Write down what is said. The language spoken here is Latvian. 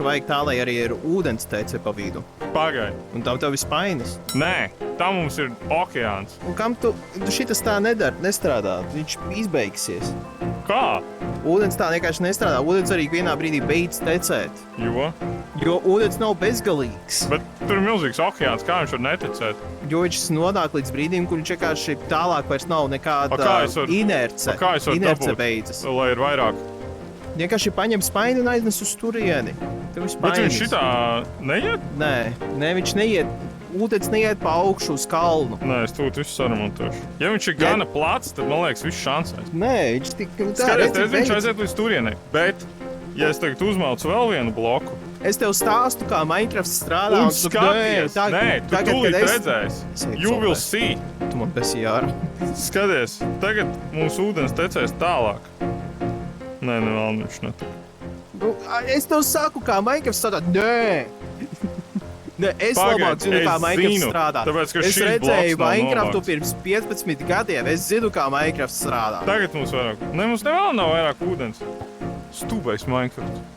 vajag tā, lai arī ir ūdens tece pa vidu. Pagaid. Un tev ir spainis. Nē, tam mums ir okeāns. Un kam tu šitas tā nestrādā? Viņš izbeigsies. Kā? Ūdens tā vienkārši nestrādā. Ūdens arī vienā brīdī beidz tecēt. Jo ūdens nav bezgalīgs. Bet tur ir milzīgs okeāns, kā viņš var neticēt? Jo viņš nonāk līdz brīdim, kur viņš vienkārši tālāk vairs nav nekāda inerce. Kā es varu Inerce dabūt, beidzas. lai ir vairāk? Vienkārši paņem spaini un aiznes uz turieni. Tev ir Bet spainis. viņš šitā neiet? Nē, viņš neiet. Ūdens neiet pa augšu uz kalnu. Nē, es tūlīt visu saremontēšu. Ja viņš ir gana plats, tad man liekas, viss šansēs. Nē, viņš tik... Skaties, viņš aiziet līdz turienei. Bet, ja es tagad uzmelcu vēl vienu bloku... Es tev stāstu, kā Minecraft strādā. Un skaties! Nē, tu tūlīt redzēsi. You will see. Tu man besi jāra. Skaties, tagad mūsu ūdens tecēs tālāk. Nē, vēl viņš netika. Es tev saku, kā Minecraft strādā. Nē! Nē, es labāk zinu, kā Minecraft strādā. Tāpēc, ka es redzēju Minecraftu pirms 15 gadiem. Es zinu, kā Minecraft strādā. Tagad mums vairāk. Ne, mums vēl nav vairāk ūdens. Stūbais Minecraft.